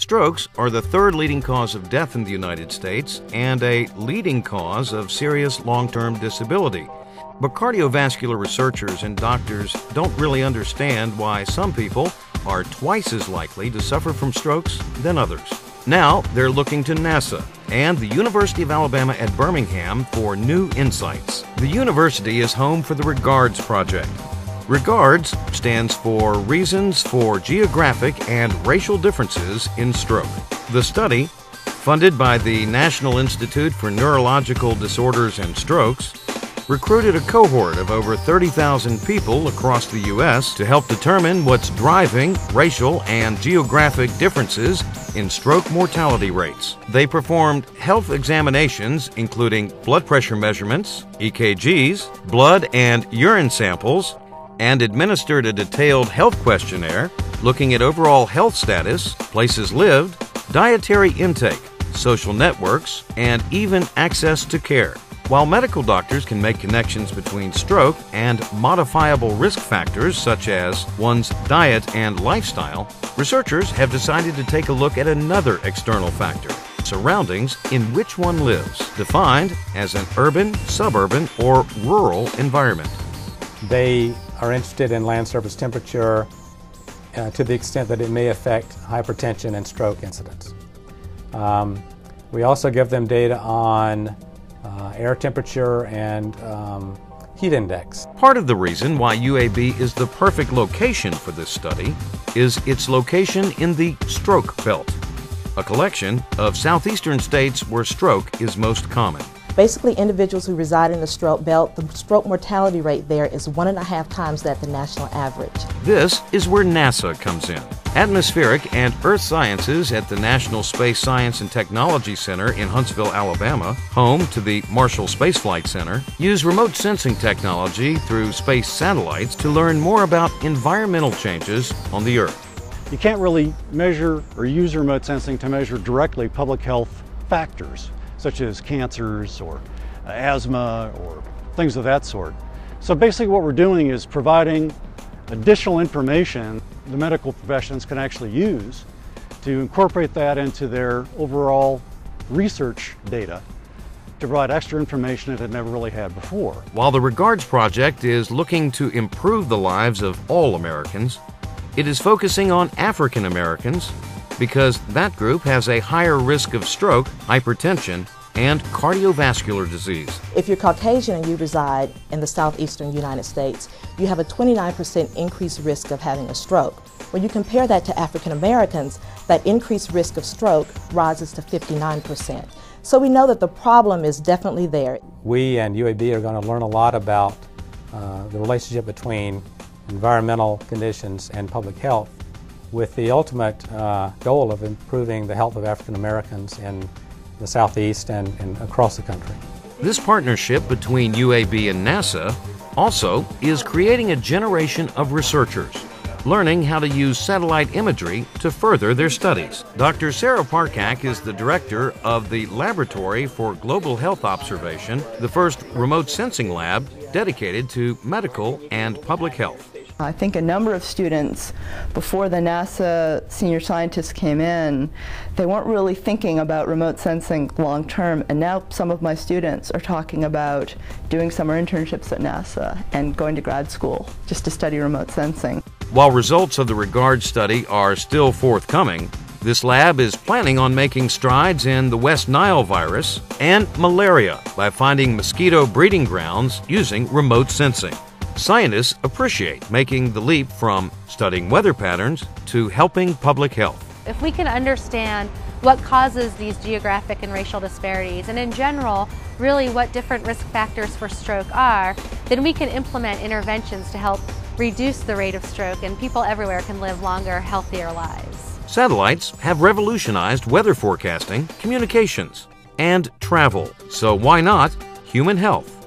Strokes are the third leading cause of death in the United States and a leading cause of serious long-term disability. But cardiovascular researchers and doctors don't really understand why some people are twice as likely to suffer from strokes than others. Now they're looking to NASA and the University of Alabama at Birmingham for new insights. The university is home for the REGARDS project. REGARDS stands for Reasons for Geographic and Racial Differences in Stroke. The study, funded by the National Institute for Neurological Disorders and Strokes, recruited a cohort of over 30,000 people across the U.S. to help determine what's driving racial and geographic differences in stroke mortality rates. They performed health examinations including blood pressure measurements, EKGs, blood and urine samples, and administered a detailed health questionnaire looking at overall health status, places lived, dietary intake, social networks, and even access to care. While medical doctors can make connections between stroke and modifiable risk factors such as one's diet and lifestyle, researchers have decided to take a look at another external factor: surroundings in which one lives, defined as an urban, suburban, or rural environment. They are interested in land surface temperature to the extent that it may affect hypertension and stroke incidence. We also give them data on air temperature and heat index. Part of the reason why UAB is the perfect location for this study is its location in the stroke belt, a collection of southeastern states where stroke is most common. Basically, individuals who reside in the stroke belt, the stroke mortality rate there is 1.5 times that the national average. This is where NASA comes in. Atmospheric and Earth Sciences at the National Space Science and Technology Center in Huntsville, Alabama, home to the Marshall Space Flight Center, use remote sensing technology through space satellites to learn more about environmental changes on the Earth. You can't really measure or use remote sensing to measure directly public health factors, such as cancers or asthma or things of that sort. So basically what we're doing is providing additional information the medical professions can actually use to incorporate that into their overall research data to provide extra information that it never really had before. While the REGARDS project is looking to improve the lives of all Americans, it is focusing on African Americans because that group has a higher risk of stroke, hypertension, and cardiovascular disease. If you're Caucasian and you reside in the southeastern United States, you have a 29% increased risk of having a stroke. When you compare that to African Americans, that increased risk of stroke rises to 59%. So we know that the problem is definitely there. We and UAB are going to learn a lot about the relationship between environmental conditions and public health, with the ultimate goal of improving the health of African Americans in the Southeast and across the country. This partnership between UAB and NASA also is creating a generation of researchers, learning how to use satellite imagery to further their studies. Dr. Sarah Parkak is the director of the Laboratory for Global Health Observation, the first remote sensing lab dedicated to medical and public health. I think a number of students, before the NASA senior scientists came in, they weren't really thinking about remote sensing long term, and now some of my students are talking about doing summer internships at NASA and going to grad school just to study remote sensing. While results of the REGARDS study are still forthcoming, this lab is planning on making strides in the West Nile virus and malaria by finding mosquito breeding grounds using remote sensing. Scientists appreciate making the leap from studying weather patterns to helping public health. If we can understand what causes these geographic and racial disparities, and in general, really what different risk factors for stroke are, then we can implement interventions to help reduce the rate of stroke, and people everywhere can live longer, healthier lives. Satellites have revolutionized weather forecasting, communications, and travel. So why not human health?